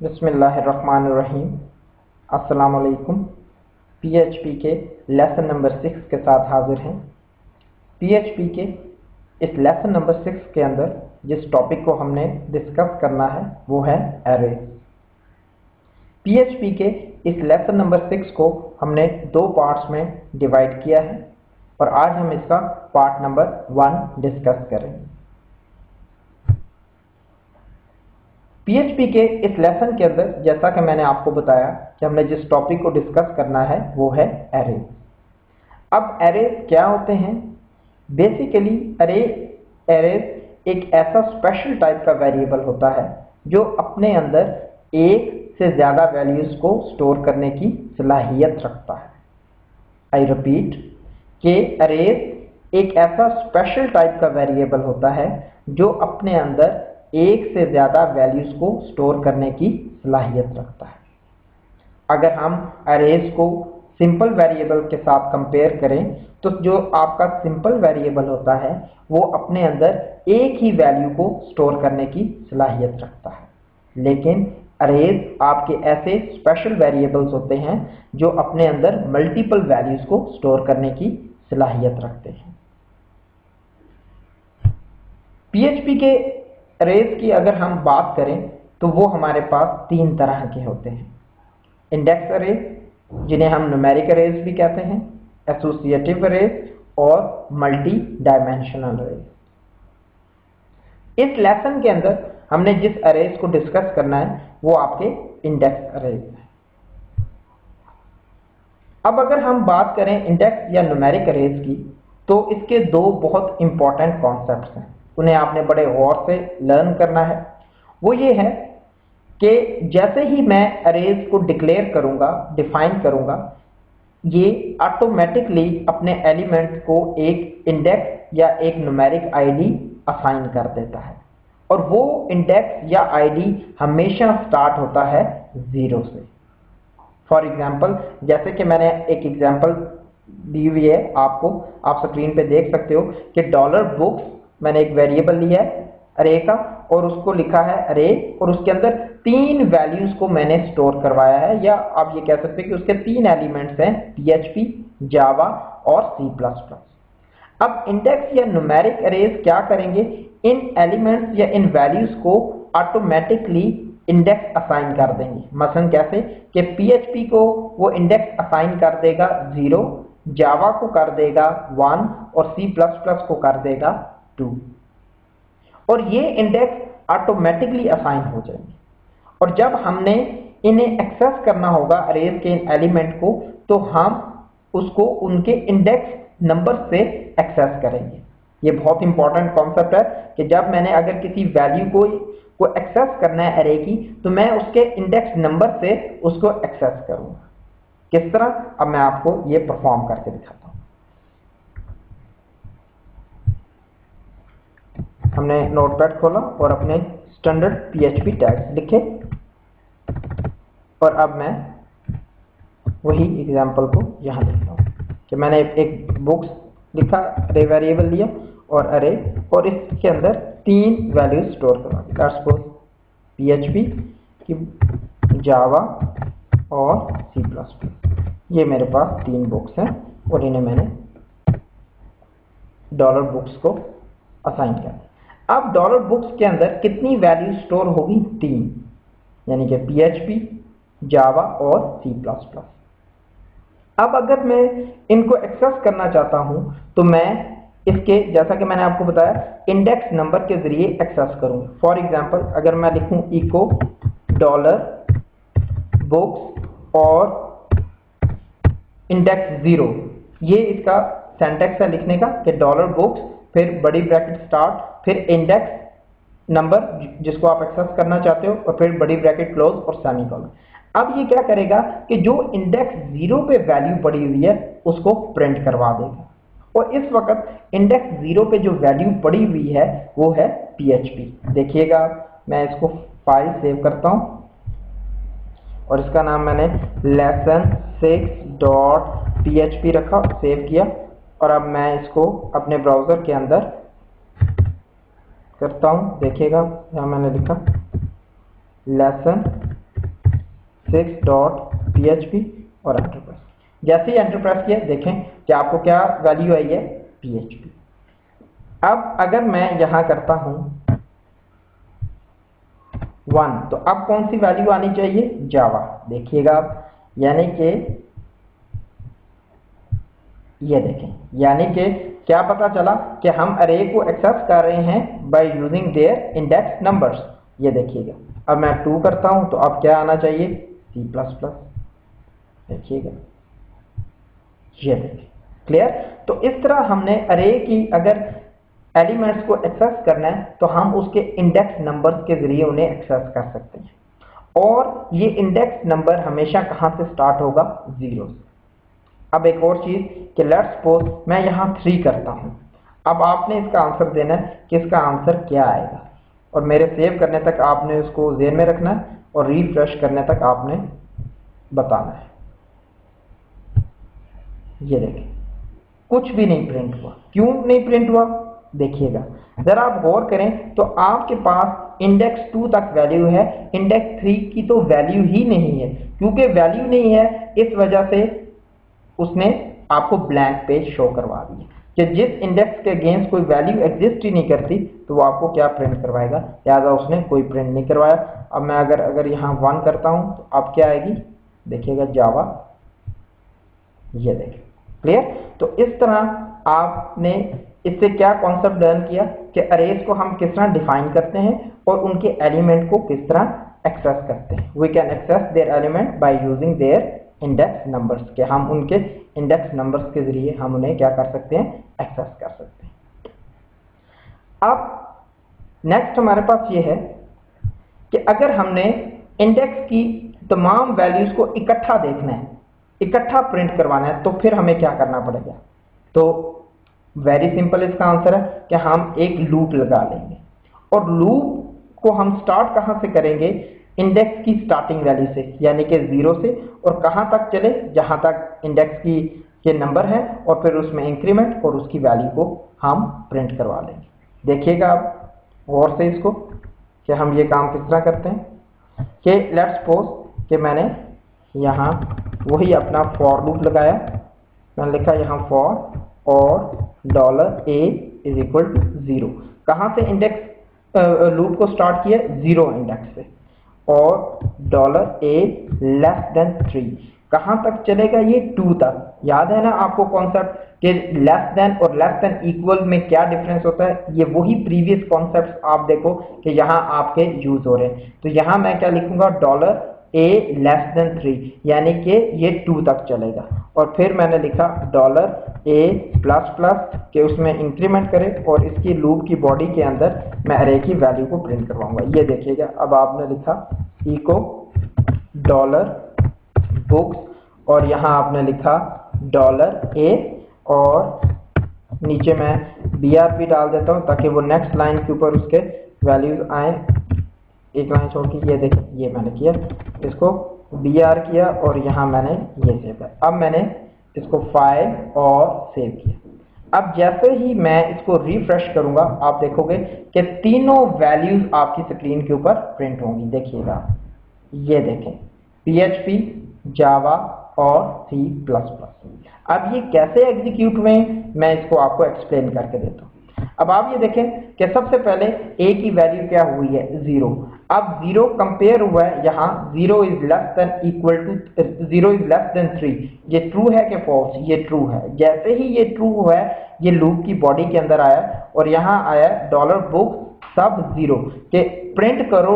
बिस्मिल्लाहिर्रहमानिर्रहीम। अस्सलाम वालेकुम। पीएचपी के लेसन नंबर 6 के साथ हाजिर हैं। पीएचपी के इस लेसन नंबर 6 के अंदर जिस टॉपिक को हमने डिस्कस करना है वो है एरे। पीएचपी के इस लेसन नंबर 6 को हमने दो पार्ट्स में डिवाइड किया है और आज हम इसका पार्ट नंबर 1 डिस्कस करेंगे। पीएचपी के इस लेसन के अंदर जैसा कि मैंने आपको बताया कि हमने जिस टॉपिक को डिस्कस करना है वो है एरे। अब एरे क्या होते हैं? बेसिकली एरे एक ऐसा स्पेशल टाइप का वेरिएबल होता है जो अपने अंदर एक से ज़्यादा वैल्यूज़ को स्टोर करने की सलाहियत रखता है। आई रिपीट कि एरे एक ऐसा स्पेशल टाइप का वेरिएबल होता है जो अपने अंदर एक से ज़्यादा वैल्यूज़ को स्टोर करने की सलाहियत रखता है। अगर हम अरेज को सिंपल वेरिएबल के साथ कंपेयर करें तो जो आपका सिंपल वेरिएबल होता है वो अपने अंदर एक ही वैल्यू को स्टोर करने की सलाहियत रखता है, लेकिन अरेज आपके ऐसे स्पेशल वेरिएबल्स होते हैं जो अपने अंदर मल्टीपल वैल्यूज़ को स्टोर करने की सलाहियत रखते हैं। पीएचपी के अरेज की अगर हम बात करें तो वो हमारे पास तीन तरह के होते हैं। इंडेक्स अरेज, जिन्हें हम न्यूमेरिक अरेज भी कहते हैं, एसोसिएटिव अरेज और मल्टी डायमेंशनल अरेज। इस लेसन के अंदर हमने जिस अरेज को डिस्कस करना है वो आपके इंडेक्स अरेज है। अब अगर हम बात करें इंडेक्स या न्यूमेरिक अरेज की तो इसके दो बहुत इंपॉर्टेंट कॉन्सेप्ट्स हैं, उन्हें आपने बड़े गौर से लर्न करना है। वो ये है कि जैसे ही मैं अरेज को डिक्लेयर करूंगा, डिफाइन करूंगा, ये ऑटोमेटिकली अपने एलिमेंट को एक इंडेक्स या एक न्यूमेरिक आईडी असाइन कर देता है और वो इंडेक्स या आईडी हमेशा स्टार्ट होता है 0 से। फॉर एग्जाम्पल, जैसे कि मैंने एक एग्जाम्पल दी हुई है आपको, आप स्क्रीन पे देख सकते हो कि $बुक्स मैंने एक वेरिएबल लिया है अरे का और उसको लिखा है अरे और उसके अंदर 3 वैल्यूज को मैंने स्टोर करवाया है, या आप ये कह सकते हैं कि उसके 3 एलिमेंट्स हैं PHP, जावा और C++। अब इंडेक्स या न्यूमेरिक अरेज क्या करेंगे? इन एलिमेंट्स या इन वैल्यूज को ऑटोमेटिकली इंडेक्स असाइन कर देंगे। मसलन कैसे कि PHP को वो इंडेक्स असाइन कर देगा 0, जावा को कर देगा 1 और C++ को कर देगा 2, और ये इंडेक्स ऑटोमेटिकली असाइन हो जाएंगे। और जब हमने इन्हें एक्सेस करना होगा अरेज के इन एलिमेंट को, तो हम उसको उनके इंडेक्स नंबर से एक्सेस करेंगे। ये बहुत इंपॉर्टेंट कॉन्सेप्ट है कि जब मैंने अगर किसी वैल्यू को एक्सेस करना है अरे की, तो मैं उसके इंडेक्स नंबर से उसको एक्सेस करूंगा। किस तरह? अब मैं आपको ये परफॉर्म करके दिखाता हूं। हमने नोटपैड खोला और अपने स्टैंडर्ड PHP टैग्स लिखे और अब मैं वही एग्जांपल को यहाँ लिखता हूँ कि मैंने एक बुक्स लिखा, अरे वेरिएबल लिया और अरे, और इसके अंदर 3 वैल्यूज स्टोर करा दी। लेट्स सपोज PHP की, जावा और C++। ये मेरे पास 3 बुक्स हैं और इन्हें मैंने $बुक्स को असाइन किया। अब $बुक्स के अंदर कितनी वैल्यू स्टोर होगी? 3, यानी कि PHP, जावा और C++। अब अगर मैं इनको एक्सेस करना चाहता हूं तो मैं इसके, जैसा कि मैंने आपको बताया, इंडेक्स नंबर के जरिए एक्सेस करूंगा। फॉर एग्जांपल, अगर मैं लिखूं इको $बुक्स और इंडेक्स 0, ये इसका सिंटैक्स है लिखने का कि $बुक्स, फिर बड़ी ब्रैकेट स्टार्ट, फिर इंडेक्स नंबर जिसको आप एक्सेस करना चाहते हो और फिर बड़ी ब्रैकेट क्लोज और सेमीकोलन। अब ये क्या करेगा कि जो इंडेक्स 0 पे वैल्यू पड़ी हुई है उसको प्रिंट करवा देगा, और इस वक्त इंडेक्स 0 पे जो वैल्यू पड़ी हुई है वो है PHP। देखिएगा, मैं इसको फाइल सेव करता हूं और इसका नाम मैंने lesson6.php रखा, सेव किया, और अब मैं इसको अपने ब्राउजर के अंदर करता हूं। देखिएगा, यहाँ मैंने लिखा lesson 6.php और एंटर प्रेस। जैसे ही एंटर प्रेस किया देखें कि आपको क्या वैल्यू आई है, php। अब अगर मैं यहां करता हूं 1 तो अब कौन सी वैल्यू आनी चाहिए, जावा। देखिएगा आप, यानी कि ये देखें, यानी कि क्या पता चला कि हम अरे को एक्सेस कर रहे हैं bye using their index numbers. ये देखिएगा, अब मैं 2 करता हूं तो अब क्या आना चाहिए, C++। देखिएगा, ये देखिए, क्लियर। तो इस तरह हमने अरे की अगर एलिमेंट्स को एक्सेस करना है तो हम उसके इंडेक्स नंबर्स के जरिए उन्हें एक्सेस कर सकते हैं। और ये इंडेक्स नंबर हमेशा कहां से स्टार्ट होगा, 0 से। अब एक और चीज कि लेट्स सपोज मैं यहां 3 करता हूं। अब आपने इसका आंसर देना है कि इसका आंसर क्या आएगा, और मेरे सेव करने तक आपने उसको ज़हन में रखना है और रिफ्रेश करने तक आपने बताना है। ये देखें, कुछ भी नहीं प्रिंट हुआ। क्यों नहीं प्रिंट हुआ, देखिएगा जरा आप गौर करें तो आपके पास इंडेक्स 2 तक वैल्यू है, इंडेक्स 3 की तो वैल्यू ही नहीं है। क्योंकि वैल्यू नहीं है इस वजह से उसने आपको ब्लैंक पेज शो करवा दिया कि जिस इंडेक्स के अगेंस्ट कोई वैल्यू एग्जिस्ट ही नहीं करती तो वो आपको क्या प्रिंट करवाएगा, लिहाजा उसने कोई प्रिंट नहीं करवाया। अब मैं अगर यहाँ 1 करता हूं तो अब क्या आएगी, देखिएगा जावा। ये देखें, क्लियर। तो इस तरह आपने इससे क्या कॉन्सेप्ट लर्न किया कि अरेज को हम किस तरह डिफाइन करते हैं और उनके एलिमेंट को किस तरह एक्सेस करते हैं। We can access their element by using their index numbers, के हम उनके इंडेक्स नंबर्स के जरिए हम उन्हें क्या कर सकते हैं, एक्सेस कर सकते हैं। अब नेक्स्ट हमारे पास ये है कि अगर हमने इंडेक्स की तमाम वैल्यूज को इकट्ठा देखना है, इकट्ठा प्रिंट करवाना है, तो फिर हमें क्या करना पड़ेगा। तो वेरी सिंपल इसका आंसर है कि हम एक लूप लगा लेंगे, और लूप को हम स्टार्ट कहां से करेंगे, इंडेक्स की स्टार्टिंग वैल्यू से, यानी कि 0 से, और कहां तक चले, जहां तक इंडेक्स की के नंबर है, और फिर उसमें इंक्रीमेंट और उसकी वैल्यू को हम प्रिंट करवा लेंगे। देखिएगा आप गौर से इसको कि हम ये काम किस तरह करते हैं। कि लेट्स सपोज कि मैंने यहाँ वही अपना फॉर लूप लगाया, मैंने लिखा यहाँ फॉर और $a इज इक्वल टू 0। कहां से इंडेक्स लूप को स्टार्ट किया, 0 इंडेक्स से, और $a लेस देन 3 कहां तक चलेगा, ये 2 तक। याद है ना आपको कॉन्सेप्ट कि लेस देन और लेस देन इक्वल में क्या डिफरेंस होता है, ये वही प्रीवियस कॉन्सेप्ट आप देखो कि यहाँ आपके यूज हो रहे हैं। तो यहाँ मैं क्या लिखूंगा, $a लेस देन 3, यानी कि ये 2 तक चलेगा। और फिर मैंने लिखा $a++ के उसमें इंक्रीमेंट करें, और इसकी लूप की बॉडी के अंदर मैं अरे की वैल्यू को प्रिंट करवाऊंगा। ये देखिएगा, अब आपने लिखा इको $books, और यहाँ आपने लिखा $a, और नीचे मैं BRP डाल देता हूँ ताकि वो नेक्स्ट लाइन के ऊपर उसके वैल्यूज आए, एक लाइन छोड़ के। ये देखिए, ये मैंने किया, इसको BR किया, और यहाँ मैंने ये सेव किया। अब मैंने इसको फाइल और सेव किया। अब जैसे ही मैं इसको रिफ्रेश करूंगा, आप देखोगे कि तीनों वैल्यूज आपकी स्क्रीन के ऊपर प्रिंट होंगी। देखिएगा, ये देखें, PHP, जावा और C++। अब ये कैसे एग्जीक्यूट हुए, मैं इसको आपको एक्सप्लेन करके देता हूँ। अब आप ये देखें कि सबसे पहले a की वैल्यू क्या हुई है, 0। अब 0 कंपेयर हुआ है, यहाँ 0 is less than equal to 0 is less than 3। ये ट्रू है कि फॉल्स, ये ट्रू है। जैसे ही ये ट्रू हुआ है, ये लूप की बॉडी के अंदर आया, और यहाँ आया $book सब 0 के प्रिंट करो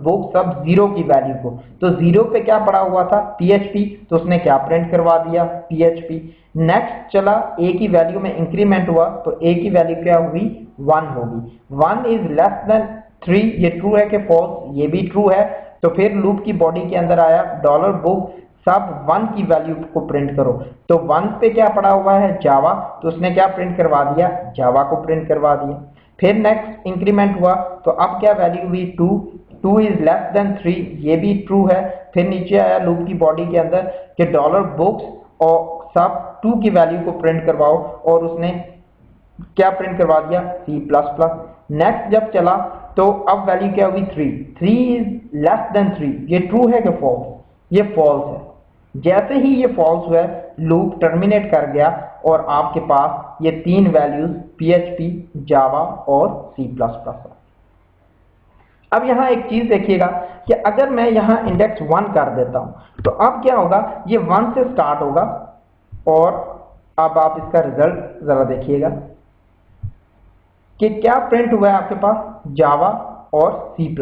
$book सब 0 की वैल्यू को। तो 0 पे क्या पड़ा हुआ था, PHP, तो उसने क्या प्रिंट करवा दिया, PHP। नेक्स्ट चला a की वैल्यू में इंक्रीमेंट हुआ, तो a की वैल्यू क्या हुई, 1 होगी। 1 इज लेस देन 3, ये ट्रू है कि फॉल्स, ये भी ट्रू है। तो फिर लूप की बॉडी के अंदर आया $book सब 1 की वैल्यू को प्रिंट करो। तो 1 पे क्या पड़ा हुआ है, जावा, तो उसने क्या प्रिंट करवा दिया, जावा को प्रिंट करवा दिया। फिर नेक्स्ट इंक्रीमेंट हुआ, तो अब क्या वैल्यू हुई, 2 इज लेस देन 3, ये भी ट्रू है। फिर नीचे आया लूप की बॉडी के अंदर कि $books और सब 2 की वैल्यू को प्रिंट करवाओ, और उसने क्या प्रिंट करवा दिया, C++। नेक्स्ट जब चला तो अब वैल्यू क्या हुई, 3 इज लेस देन 3, ये ट्रू है कि फॉल्स, ये फॉल्स है। जैसे ही ये फॉल्स हुआ लूप टर्मिनेट कर गया और आपके पास ये तीन वैल्यूज PHP, जावा और C++ है। अब यहाँ एक चीज देखिएगा कि अगर मैं यहाँ इंडेक्स 1 कर देता हूं तो अब क्या होगा, ये 1 से स्टार्ट होगा और अब आप इसका रिजल्ट जरा देखिएगा कि क्या प्रिंट हुआ है आपके पास, जावा और C++।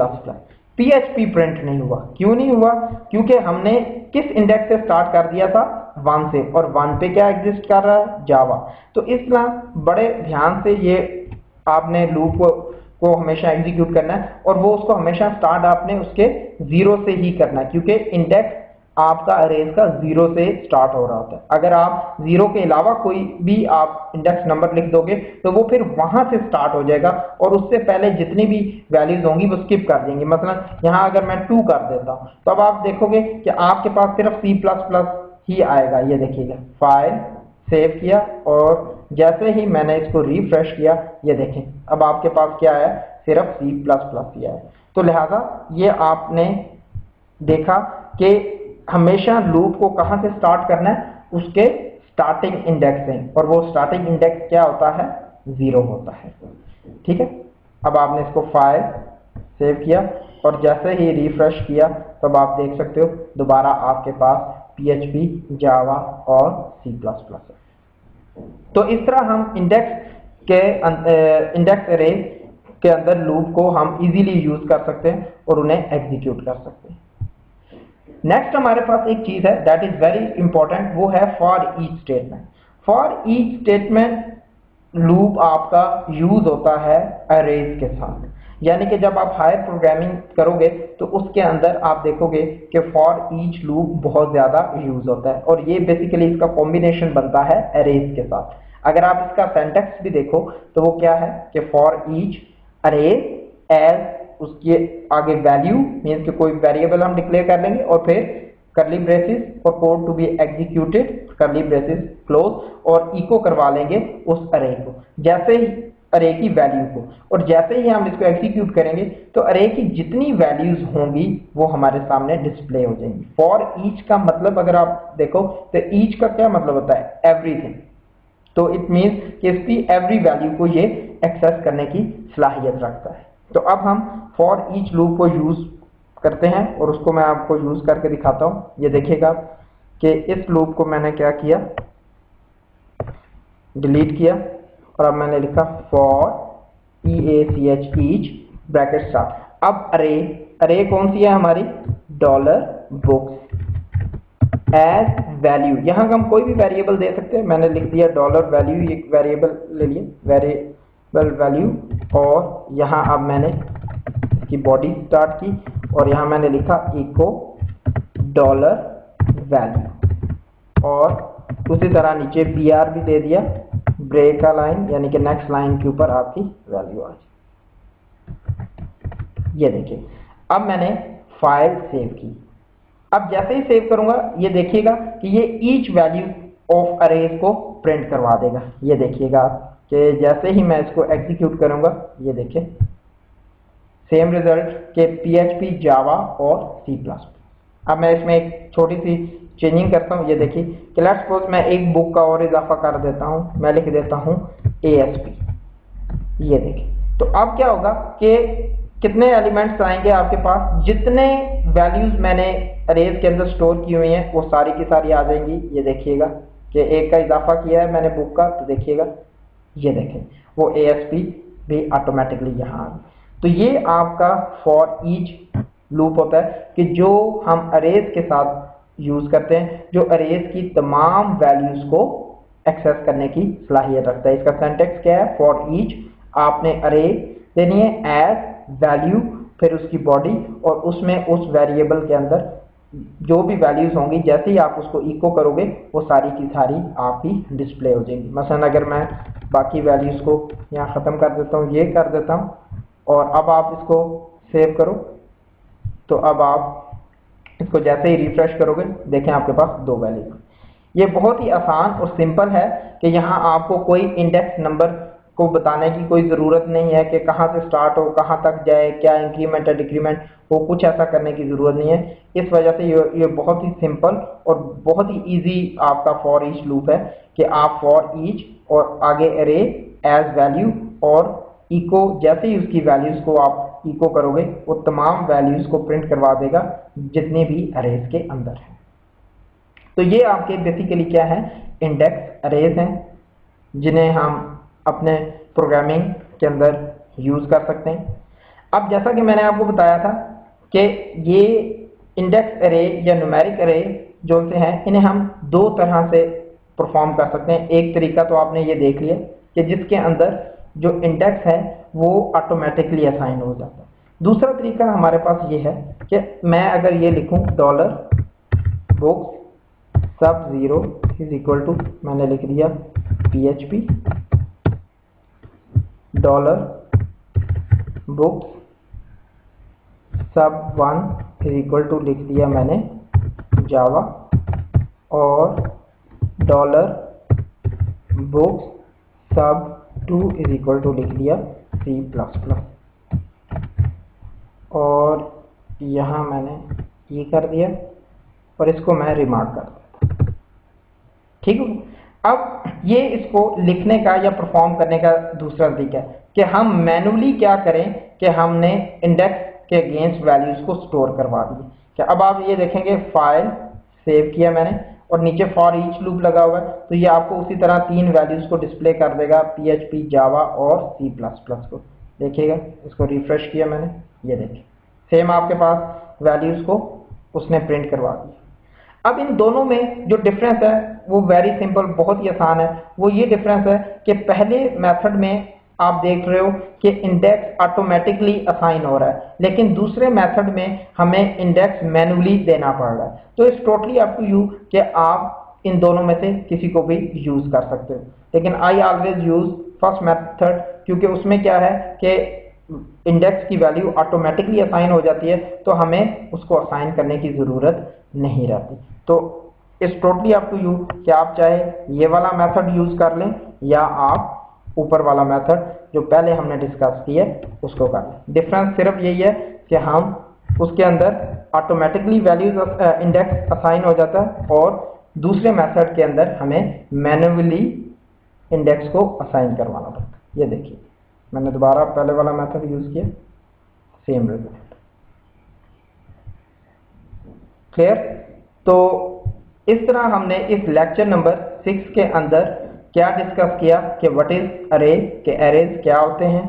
PHP प्रिंट नहीं हुआ। क्यों नहीं हुआ? क्योंकि हमने किस इंडेक्स से स्टार्ट कर दिया था, 1 से, और 1 पे क्या एग्जिस्ट कर रहा है, जावा। तो इस तरह बड़े ध्यान से ये आपने लूप को हमेशा एग्जीक्यूट करना है और वो उसको हमेशा स्टार्ट आपने उसके 0 से ही करना है, क्योंकि इंडेक्स आपका अरेज का 0 से स्टार्ट हो रहा होता है। अगर आप 0 के अलावा कोई भी आप इंडेक्स नंबर लिख दोगे तो वो फिर वहां से स्टार्ट हो जाएगा और उससे पहले जितनी भी वैल्यूज होंगी वो स्किप कर देंगे। मतलब यहाँ अगर मैं 2 कर देता हूँ तो अब आप देखोगे कि आपके पास सिर्फ C++ ही आएगा। ये देखिएगा, फाइल सेव किया और जैसे ही मैंने इसको रिफ्रेश किया, ये देखें अब आपके पास क्या है, सिर्फ C++ ही है। तो लिहाजा ये आपने देखा कि हमेशा लूप को कहां से स्टार्ट करना है, उसके स्टार्टिंग इंडेक्स से, और वो स्टार्टिंग इंडेक्स क्या होता है, 0 होता है। ठीक है, अब आपने इसको फाइल सेव किया और जैसे ही रिफ्रेश किया तब आप देख सकते हो दोबारा आपके पास PHP, जावा और C++ है। तो इस तरह हम इंडेक्स अरे के अंदर लूप को हम इजीली यूज कर सकते हैं और उन्हें एग्जीक्यूट कर सकते हैं। नेक्स्ट हमारे पास एक चीज है दैट इज वेरी इंपॉर्टेंट, वो है for each statement. For each statement loop आपका यूज होता है अरेज के साथ, यानी कि जब आप हायर प्रोग्रामिंग करोगे तो उसके अंदर आप देखोगे कि फॉर ईच लूप बहुत ज्यादा यूज होता है और ये बेसिकली इसका कॉम्बिनेशन बनता है अरेज के साथ। अगर आप इसका सिंटैक्स भी देखो तो वो क्या है कि फॉर ईच अरेज एज, उसके आगे वैल्यू मीन्स कि कोई वेरिएबल हम डिक्लेयर कर लेंगे और फिर करली ब्रेसेस और code to be executed curly braces close और इको करवा लेंगे उस अरे को, जैसे ही अरे की वैल्यू को, और जैसे ही हम इसको एग्जीक्यूट करेंगे तो अरे की जितनी वैल्यूज होंगी वो हमारे सामने डिस्प्ले हो जाएंगी। फॉर ईच का मतलब अगर आप देखो तो ईच का क्या मतलब होता है, एवरीथिंग। तो इट मीन्स कि इसकी एवरी वैल्यू को ये एक्सेस करने की सलाहियत रखता है। तो अब हम फॉर ईच लूप को यूज करते हैं और उसको मैं आपको यूज करके दिखाता हूं। ये देखिएगा कि इस लूप को मैंने क्या किया, डिलीट किया और अब मैंने लिखा for EACH each bracket start. अब अरे कौन सी है हमारी, $books एज वैल्यू। यहां हम कोई भी वेरिएबल दे सकते हैं, मैंने लिख दिया $वैल्यू, एक वेरिएबल ले लिए, वेरिएबल वैल्यू, और यहां अब मैंने इसकी बॉडी स्टार्ट की और यहां मैंने लिखा इको $वैल्यू और उसी तरह नीचे BR भी दे दिया, ब्रेक का लाइन, यानी कि नेक्स्ट लाइन के ऊपर आपकी वैल्यू आ जाए। ये देखिए अब मैंने फाइल सेव की। अब जैसे ही सेव करूंगा ये देखिएगा कि ये ईच वैल्यू ऑफ अरेज को प्रिंट करवा देगा। ये देखिएगा कि जैसे ही मैं इसको एग्जीक्यूट करूंगा ये देखिए सेम रिजल्ट के PHP, जावा और C++। अब मैं इसमें एक छोटी सी चेंजिंग करता हूं। ये देखिए कि लेट्स सपोज मैं एक बुक का और इजाफा कर देता हूं, मैं लिख देता हूं ASP। ये देखिए तो अब क्या होगा कि कितने एलिमेंट्स आएंगे आपके पास, जितने वैल्यूज मैंने अरेज के अंदर स्टोर की हुई हैं वो सारी की सारी आ जाएंगी। ये देखिएगा कि एक का इजाफा किया है मैंने बुक का, तो देखिएगा ये देखें वो ASP भी ऑटोमेटिकली यहाँ आ गई। तो ये आपका फॉर ईच लूप होता है कि जो हम अरेज के साथ यूज करते हैं, जो अरेज की तमाम वैल्यूज को एक्सेस करने की सलाहियत रखता है। इसका सिंटैक्स क्या है, फॉर ईच आपने अरे देनी है एज वैल्यू, फिर उसकी बॉडी और उसमें उस वेरिएबल के अंदर जो भी वैल्यूज होंगी जैसे ही आप उसको इको करोगे वो सारी की सारी आपकी डिस्प्ले हो जाएंगी। मसलन अगर मैं बाकी वैल्यूज को यहाँ ख़त्म कर देता हूँ, ये कर देता हूँ और अब आप इसको सेव करो तो अब आप इसको जैसे ही रिफ्रेश करोगे देखें आपके पास 2 वैल्यू। ये बहुत ही आसान और सिंपल है कि यहाँ आपको कोई इंडेक्स नंबर को बताने की कोई ज़रूरत नहीं है कि कहाँ से स्टार्ट हो कहाँ तक जाए, क्या इंक्रीमेंट है डिक्रीमेंट हो, कुछ ऐसा करने की ज़रूरत नहीं है। इस वजह से ये बहुत ही सिंपल और बहुत ही इजी आपका फॉर ईच लूप है कि आप फॉर ईच और आगे अरे एज वैल्यू और इको, जैसे ही उसकी वैल्यूज़ को आप इको करोगे वो तमाम वैल्यूज़ को प्रिंट करवा देगा जितने भी अरेज के अंदर हैं। तो ये आपके बेसिकली क्या है, इंडेक्स अरेज हैं जिन्हें हम अपने प्रोग्रामिंग के अंदर यूज़ कर सकते हैं। अब जैसा कि मैंने आपको बताया था कि ये इंडेक्स अरे या न्यूमेरिक अरे जो से हैं इन्हें हम दो तरह से परफॉर्म कर सकते हैं। एक तरीका तो आपने ये देख लिया कि जिसके अंदर जो इंडेक्स है वो ऑटोमेटिकली असाइन हो जाता है। दूसरा तरीका हमारे पास ये है कि मैं अगर ये लिखूं डॉलर बुक्स सब जीरो इज इक्वल टू, मैंने लिख दिया PHP डॉलर बुक्स सब वन इज इक्वल टू लिख दिया मैंने जावा, और डॉलर बुक्स सब टू इज इक्वल टू लिख दिया C++, और यहाँ मैंने ये कर दिया और इसको मैं रिमार्क कर देता। ठीक है, अब ये इसको लिखने का या परफॉर्म करने का दूसरा तरीका है कि हम मैनुअली क्या करें कि हमने इंडेक्स के अगेंस्ट वैल्यूज को स्टोर करवा दिए। क्या अब आप ये देखेंगे फाइल सेव किया मैंने और नीचे फॉर ईच लूप लगा हुआ है, तो ये आपको उसी तरह तीन वैल्यूज को डिस्प्ले कर देगा PHP जावा और C++ को। देखिएगा, इसको रिफ्रेश किया मैंने, ये देखिए सेम आपके पास वैल्यूज को उसने प्रिंट करवा दिया। अब इन दोनों में जो डिफरेंस है वो वेरी सिंपल, बहुत ही आसान है। वो ये डिफरेंस है कि पहले मेथड में आप देख रहे हो कि इंडेक्स ऑटोमेटिकली असाइन हो रहा है, लेकिन दूसरे मेथड में हमें इंडेक्स मैनुअली देना पड़ रहा है। तो it's totally up to you कि आप इन दोनों में से किसी को भी यूज कर सकते हो, लेकिन I always use first method क्योंकि उसमें क्या है कि इंडेक्स की वैल्यू ऑटोमेटिकली असाइन हो जाती है, तो हमें उसको असाइन करने की ज़रूरत नहीं रहती। तो it's totally up to you कि आप चाहे ये वाला मेथड यूज़ कर लें या आप ऊपर वाला मेथड जो पहले हमने डिस्कस किया उसको कर लें। डिफरेंस सिर्फ यही है कि हम उसके अंदर ऑटोमेटिकली वैल्यूज इंडेक्स असाइन हो जाता है और दूसरे मेथड के अंदर हमें मैन्युअली इंडेक्स को असाइन करवाना पड़ता है। ये देखिए, मैंने दोबारा पहले वाला मेथड यूज किया, सेम रिजल्ट। क्लियर? तो इस तरह हमने इस लेक्चर नंबर 6 के अंदर क्या डिस्कस किया कि व्हाट इज अरे, के अरेज क्या होते हैं,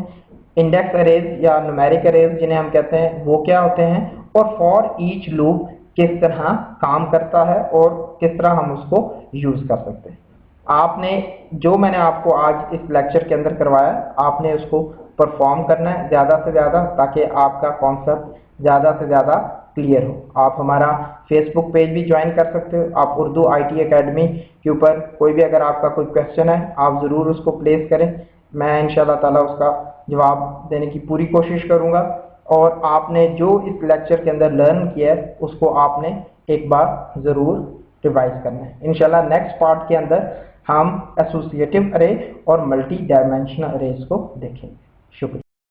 इंडेक्स अरेज या न्यूमेरिक अरेज जिन्हें हम कहते हैं वो क्या होते हैं, और फॉर ईच लूप किस तरह काम करता है और किस तरह हम उसको यूज कर सकते हैं। आपने जो मैंने आपको आज इस लेक्चर के अंदर करवाया आपने उसको परफॉर्म करना है ज़्यादा से ज़्यादा, ताकि आपका कॉन्सेप्ट ज़्यादा से ज़्यादा क्लियर हो। आप हमारा फेसबुक पेज भी ज्वाइन कर सकते हो। आप उर्दू IT अकेडमी के ऊपर कोई भी अगर आपका कोई क्वेश्चन है आप ज़रूर उसको प्लेस करें, मैं इंशाल्लाह ताला उसका जवाब देने की पूरी कोशिश करूँगा। और आपने जो इस लेक्चर के अंदर लर्न किया है उसको आपने एक बार ज़रूर रिवाइज करना है। इंशाल्लाह नेक्स्ट पार्ट के अंदर हम एसोसिएटिव अरे और मल्टी डायमेंशनल अरेज को देखेंगे। शुक्रिया।